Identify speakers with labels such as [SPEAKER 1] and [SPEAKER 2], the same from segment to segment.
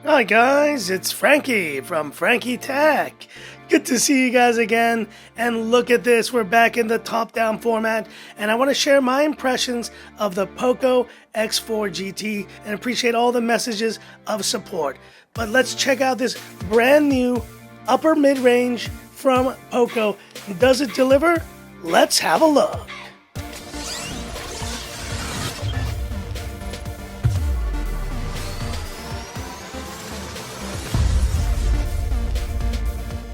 [SPEAKER 1] Hi guys, it's Frankie from Frankie Tech. Good to see you guys again, and look at this, we're back in the top-down format, and I want to share my impressions of the POCO X4 GT and appreciate all the messages of support. But let's check out this brand new upper mid-range from POCO. Does it deliver? Let's have a look.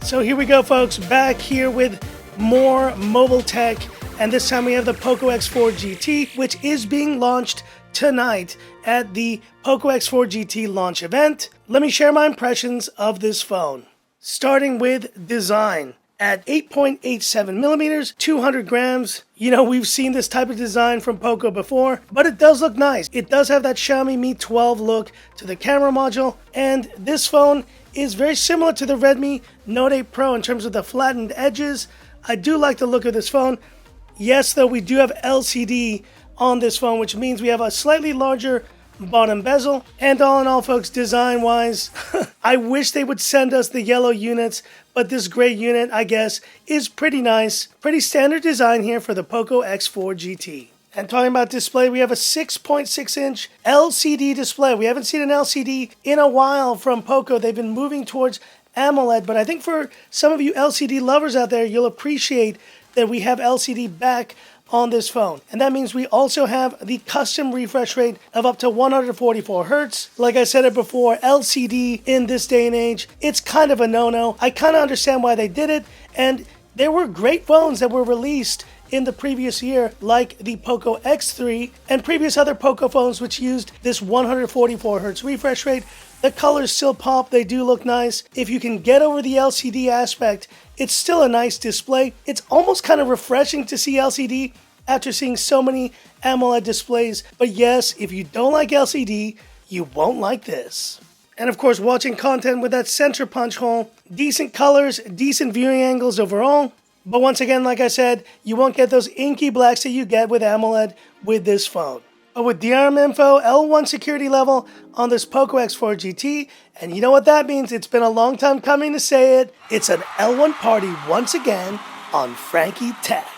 [SPEAKER 1] So here we go, folks, back here with more mobile tech, and this time we have the POCO X4 GT, which is being launched tonight at the POCO X4 GT launch event. Let me share my impressions of this phone. Starting with design. At 8.87 millimeters, 200 grams, you know, we've seen this type of design from POCO before, but it does look nice. It does have that Xiaomi Mi 12 look to the camera module, and this phone is very similar to the Redmi Note 8 Pro in terms of the flattened edges. I do like the look of this phone. Yes, though, we do have LCD on this phone, which means we have a slightly larger bottom bezel. And all in all, folks, design-wise, I wish they would send us the yellow units, but this gray unit, I guess, is pretty nice. Pretty standard design here for the POCO X4 GT. And talking about display, we have a 6.6-inch LCD display. We haven't seen an LCD in a while from POCO. They've been moving towards AMOLED, but I think for some of you LCD lovers out there, you'll appreciate that we have LCD back on this phone. And that means we also have the custom refresh rate of up to 144 Hz. Like I said it before, LCD in this day and age, it's kind of a no-no. I kind of understand why they did it, and there were great phones that were released in the previous year, like the POCO X3 and previous other POCO phones which used this 144 Hz refresh rate. The colors still pop, they do look nice. If you can get over the LCD aspect, it's still a nice display. It's almost kind of refreshing to see LCD after seeing so many AMOLED displays. But yes, if you don't like LCD, you won't like this. And of course, watching content with that center punch hole, decent colors, decent viewing angles overall. But once again, like I said, you won't get those inky blacks that you get with AMOLED with this phone. But with DRM info, L1 security level on this POCO X4 GT, and you know what that means, it's been a long time coming to say it, it's an L1 party once again on Frankie Tech.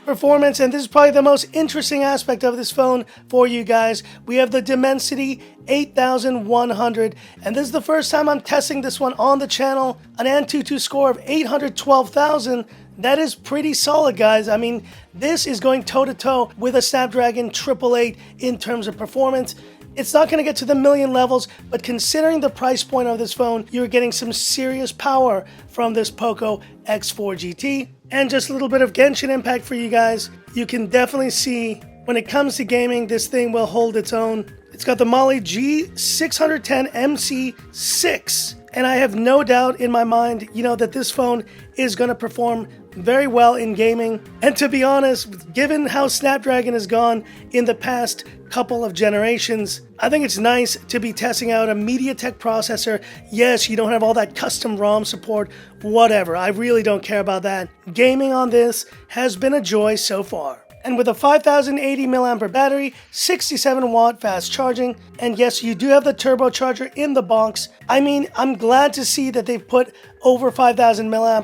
[SPEAKER 1] Performance, and this is probably the most interesting aspect of this phone for you guys. We have the Dimensity 8100, and this is the first time I'm testing this one on the channel. An Antutu score of 812,000. That is pretty solid, guys. I mean, this is going toe-to-toe with a Snapdragon 888 in terms of performance. It's not going to get to the million levels, but considering the price point of this phone, you're getting some serious power from this POCO X4 GT. And just a little bit of Genshin impact for you guys. You can definitely see when it comes to gaming, this thing will hold its own. It's got the Mali G610 MC6. And I have no doubt in my mind, you know, that this phone is going to perform very well in gaming. And to be honest, given how Snapdragon has gone in the past couple of generations, I think it's nice to be testing out a MediaTek processor. Yes, you don't have all that custom ROM support, whatever. I really don't care about that. Gaming on this has been a joy so far. And with a 5080 mAh battery, 67 watt fast charging, and yes, you do have the turbocharger in the box. I mean, I'm glad to see that they've put over 5000 mAh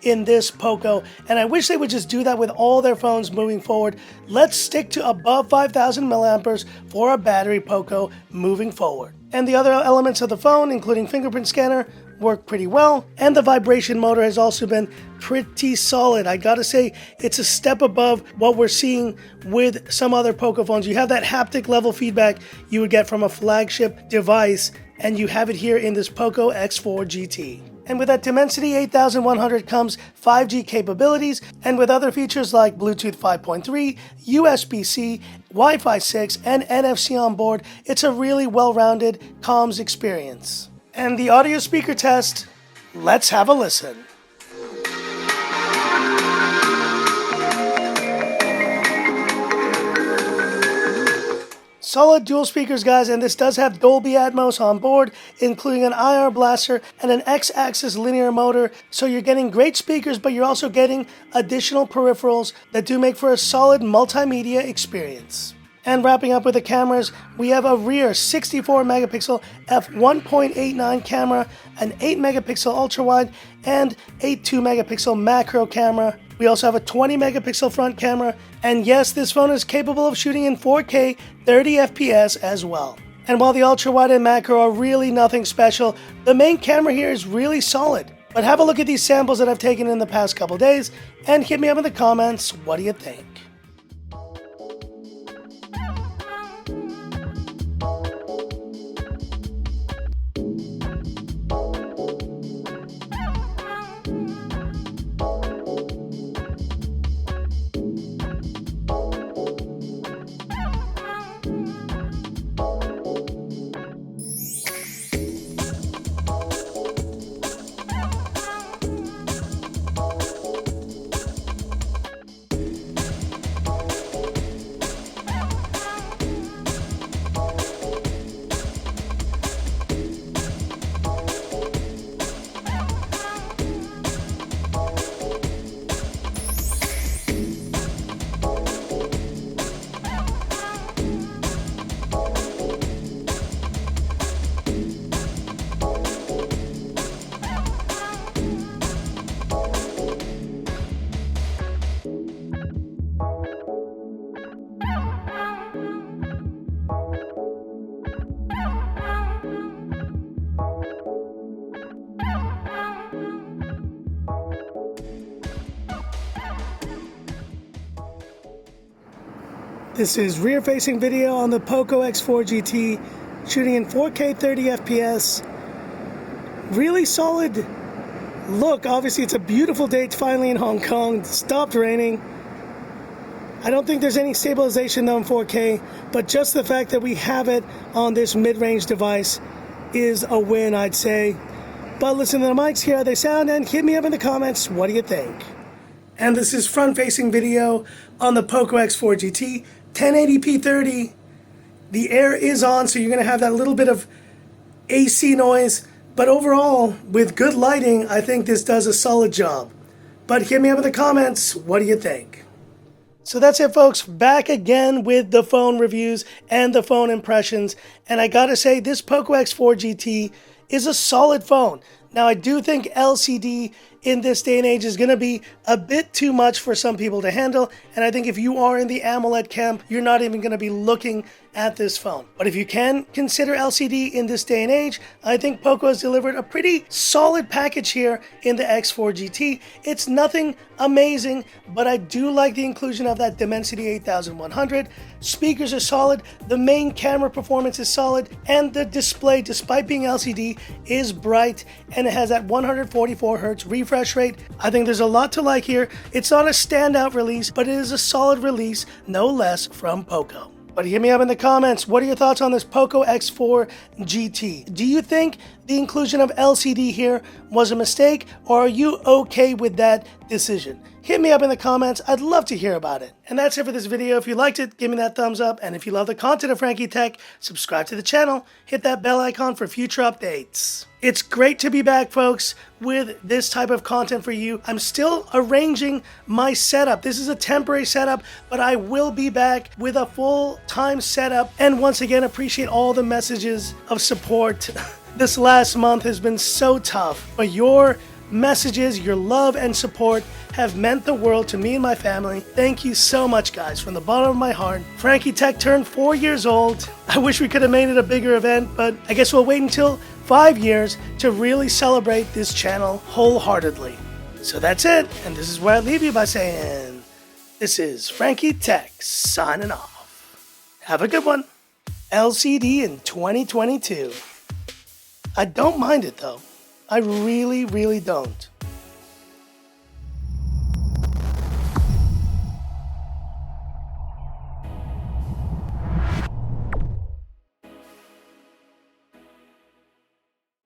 [SPEAKER 1] in this POCO, and I wish they would just do that with all their phones moving forward. Let's stick to above 5000 mAh for a battery POCO moving forward. And the other elements of the phone, including fingerprint scanner, work pretty well, and the vibration motor has also been pretty solid. I gotta say, it's a step above what we're seeing with some other POCO phones. You have that haptic level feedback you would get from a flagship device, and you have it here in this POCO X4 GT. And with that Dimensity 8100 comes 5G capabilities, and with other features like Bluetooth 5.3, USB-C, Wi-Fi 6, and NFC on board, it's a really well-rounded comms experience. And the audio speaker test, let's have a listen. Solid dual speakers, guys, and this does have Dolby Atmos on board, including an IR blaster and an X-axis linear motor. So you're getting great speakers, but you're also getting additional peripherals that do make for a solid multimedia experience. And wrapping up with the cameras, we have a rear 64 megapixel f1.89 camera, an 8 megapixel ultra wide, and a 2 megapixel macro camera. We also have a 20 megapixel front camera, and yes, this phone is capable of shooting in 4K 30 FPS as well. And while the ultra wide and macro are really nothing special, the main camera here is really solid. But have a look at these samples that I've taken in the past couple days, and hit me up in the comments, what do you think? This is rear-facing video on the POCO X4 GT, shooting in 4K 30 FPS. Really solid look. Obviously, it's a beautiful day. It's finally in Hong Kong. It stopped raining. I don't think there's any stabilization though in 4K, but just the fact that we have it on this mid-range device is a win, I'd say. But listen to the mics here, how they sound, and hit me up in the comments, what do you think? And this is front-facing video on the POCO X4 GT, 1080p 30. The air is on, so you're going to have that little bit of AC noise. But overall, with good lighting, I think this does a solid job. But hit me up in the comments, what do you think? So that's it, folks. Back again with the phone reviews and the phone impressions. And I gotta say, this POCO X4 GT is a solid phone. Now, I do think LCD in this day and age is going to be a bit too much for some people to handle, and I think if you are in the AMOLED camp, you're not even going to be looking at this phone. But if you can consider LCD in this day and age, I think POCO has delivered a pretty solid package here in the X4 GT. It's nothing amazing, but I do like the inclusion of that Dimensity 8100. Speakers are solid, the main camera performance is solid, and the display, despite being LCD, is bright, and it has that 144 Hz refresh rate. I think there's a lot to like here. It's not a standout release, but it is a solid release, no less, from POCO. But hit me up in the comments. What are your thoughts on this POCO X4 GT? Do you think the inclusion of LCD here was a mistake, or are you okay with that decision? Hit me up in the comments. I'd love to hear about it. And that's it for this video. If you liked it, give me that thumbs up. And if you love the content of Frankie Tech, subscribe to the channel. Hit that bell icon for future updates. It's great to be back, folks, with this type of content for you. I'm still arranging my setup. This is a temporary setup, but I will be back with a full-time setup. And once again, appreciate all the messages of support. This last month has been so tough, but your messages, your love and support have meant the world to me and my family. Thank you so much, guys, from the bottom of my heart. Frankie Tech turned 4 years old. I wish we could have made it a bigger event, but I guess we'll wait until 5 years to really celebrate this channel wholeheartedly. So that's it, and this is where I leave you by saying, this is Frankie Tech signing off. Have a good one. LCD in 2022. I don't mind it though. I really, really don't.